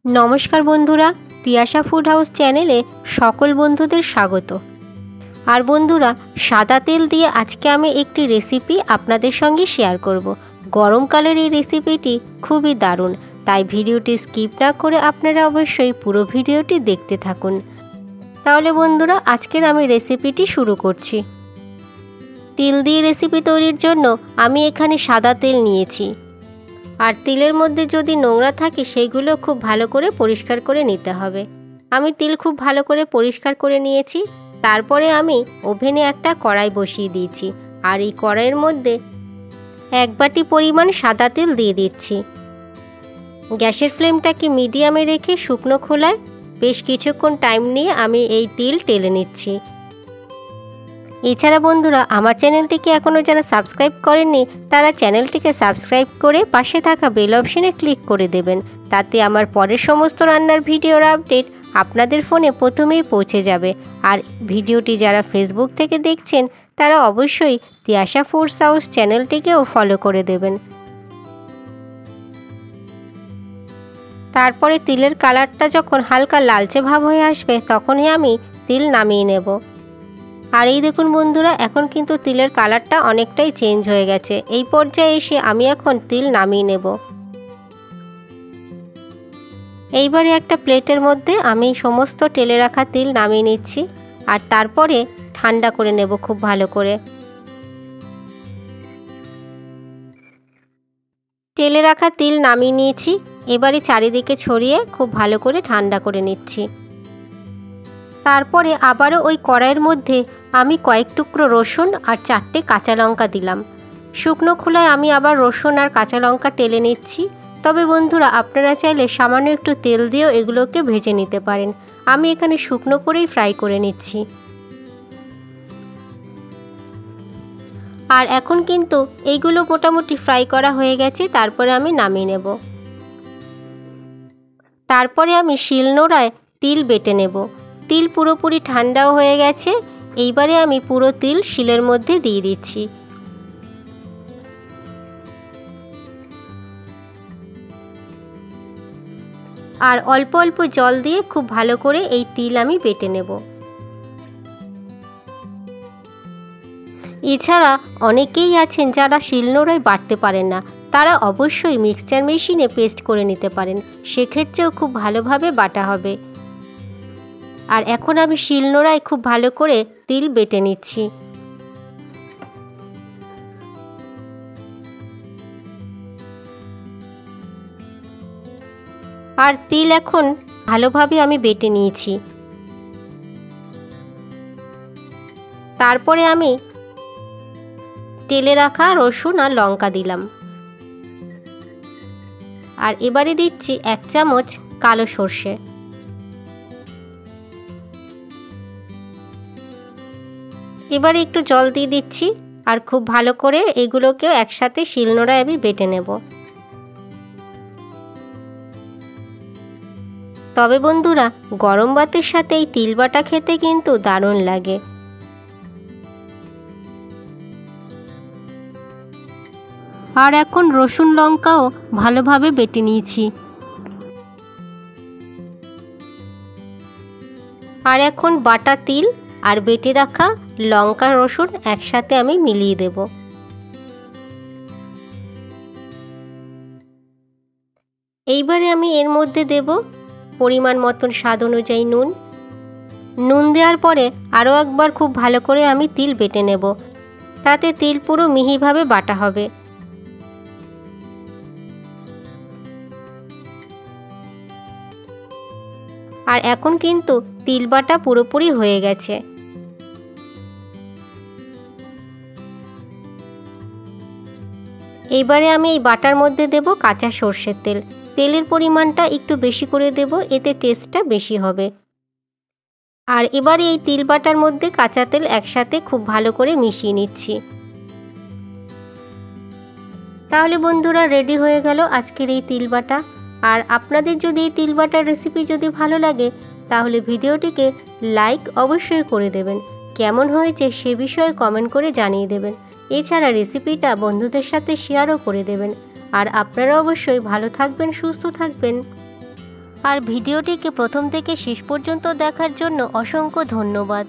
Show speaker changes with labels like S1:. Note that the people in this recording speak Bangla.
S1: নমস্কার বন্ধুরা, তিয়াশা ফুড হাউস চ্যানেলে সকল বন্ধুদের স্বাগত। আর বন্ধুরা, সাদা তেল দিয়ে আজকে আমি একটি রেসিপি আপনাদের সঙ্গে শেয়ার করব। গরমকালের এই রেসিপিটি খুবই দারুণ, তাই ভিডিওটি স্কিপ না করে আপনারা অবশ্যই পুরো ভিডিওটি দেখতে থাকুন। তাহলে বন্ধুরা, আজকের আমি রেসিপিটি শুরু করছি। তিল দিয়ে রেসিপি তৈরির জন্য আমি এখানে সাদা তেল নিয়েছি। আর তিলের মধ্যে যদি নোংরা থাকে সেইগুলো খুব ভালো করে পরিষ্কার করে নিতে হবে। আমি তিল খুব ভালো করে পরিষ্কার করে নিয়েছি। তারপরে আমি ওভেনে একটা কড়াই বসিয়ে দিয়েছি। আর এই কড়াইয়ের মধ্যে 1 বাটি পরিমাণ সাদা তেল দিয়ে দিচ্ছি। গ্যাসের ফ্লেমটাকে মিডিয়ামে রেখে শুকনো খোলায় বেশ কিছুক্ষণ টাইম নিয়ে আমি এই তিল টেলে নিচ্ছি। এছাড়া বন্ধুরা, আমার চ্যানেলটিকে এখনও যারা সাবস্ক্রাইব করেননি তারা চ্যানেলটিকে সাবস্ক্রাইব করে পাশে থাকা বেল অপশনে ক্লিক করে দেবেন। তাতে আমার পরের সমস্ত রান্নার ভিডিওর আপডেট আপনাদের ফোনে প্রথমেই পৌঁছে যাবে। আর ভিডিওটি যারা ফেসবুক থেকে দেখছেন তারা অবশ্যই তিয়াশা ফুড হাউস চ্যানেলটিকেও ফলো করে দেবেন। তারপরে তিলের কালারটা যখন হালকা লালচে ভাব হয়ে আসবে তখনই আমি তিল নামিয়ে নেব। আর এই দেখুন বন্ধুরা, এখন কিন্তু তিলের কালারটা অনেকটাই চেঞ্জ হয়ে গেছে। এই পর্যায়ে এসে আমি এখন তিল নামিয়ে নেব। এইবারে একটা প্লেটের মধ্যে আমি সমস্ত টেলে রাখা তিল নামিয়ে নিচ্ছি। আর তারপরে ঠান্ডা করে নেব খুব ভালো করে। টেলে রাখা তিল নামিয়ে নিয়েছি। এবারে চারিদিকে ছড়িয়ে খুব ভালো করে ঠান্ডা করে নিচ্ছি। তারপরে আবারও ওই কড়াইয়ের মধ্যে আমি কয়েক টুকরো রসুন আর 4টে কাঁচা লঙ্কা দিলাম। শুকনো খোলায় আমি আবার রসুন আর কাঁচা লঙ্কা টেলে নিচ্ছি। তবে বন্ধুরা, আপনারা চাইলে সামান্য একটু তেল দিয়েও এগুলোকে ভেজে নিতে পারেন। আমি এখানে শুকনো করেই ফ্রাই করে নিচ্ছি। আর এখন কিন্তু এইগুলো মোটামুটি ফ্রাই করা হয়ে গেছে। তারপরে আমি নামিয়ে নেব। তারপরে আমি শিলনোড়ায় তিল বেটে নেব। তিল পুরোপুরি ঠান্ডাও হয়ে গেছে। এইবারে আমি পুরো তিল শিলের মধ্যে দিয়ে দিচ্ছি। আর অল্প অল্প জল দিয়ে খুব ভালো করে এই তিল আমি বেটে নেব। এছাড়া অনেকেই আছেন যারা শিলনোড়ায় বাটতে পারেন না, তারা অবশ্যই মিক্সচার মেশিনে পেস্ট করে নিতে পারেন। সেক্ষেত্রেও খুব ভালোভাবে বাটা হবে। আর এখন আমি শিলনোড়ায় খুব ভালো করে তিল বেটে নিচ্ছি। আর তিল এখন ভালোভাবে আমি বেটে নিয়েছি। তারপরে আমি তেলে রাখা রসুন আর লঙ্কা দিলাম। আর এবারে দিচ্ছি 1 চামচ কালো সর্ষে। এবারে একটু জল দিয়ে দিচ্ছি। আর খুব ভালো করে এগুলোকেও একসাথে শিলনোড়ায় আমি বেটে নেব। তবে বন্ধুরা, গরম ভাতের সাথে এই তিল বাটা খেতে কিন্তু দারুণ লাগে। আর এখন রসুন লঙ্কাও ভালোভাবে বেটে নিয়েছি। আর এখন বাটা তিল আর বেটে রাখা লঙ্কা রসুন একসাথে আমি মিলিয়ে দেব। এইবারে আমি এর মধ্যে দেব পরিমাণ মতন স্বাদ অনুযায়ী নুন। নুন দেওয়ার পরে আরও একবার খুব ভালো করে আমি তিল বেটে নেব। তাতে তিল পুরো মিহিভাবে বাটা হবে। আর এখন কিন্তু তিল বাটা পুরোপুরি হয়ে গেছে। এইবারে আমি এই বাটার মধ্যে দেব কাঁচা সর্ষের তেল। তেলের পরিমাণটা একটু বেশি করে দেব, এতে টেস্টটা বেশি হবে। আর এবারে এই তিল বাটার মধ্যে কাঁচা তেল একসাথে খুব ভালো করে মিশিয়ে নিচ্ছি। তাহলে বন্ধুরা, রেডি হয়ে গেল আজকের এই তিল বাটা। আর আপনাদের যদি এই তিল বাটার রেসিপি যদি ভালো লাগে তাহলে ভিডিওটিকে লাইক অবশ্যই করে দেবেন। কেমন হয়েছে সে বিষয়ে কমেন্ট করে জানিয়ে দেবেন। এছাড়া রেসিপিটা বন্ধুদের সাথে শেয়ারও করে দেবেন। আর আপনারা অবশ্যই ভালো থাকবেন, সুস্থ থাকবেন। আর ভিডিওটিকে প্রথম থেকে শেষ পর্যন্ত দেখার জন্য অসংখ্য ধন্যবাদ।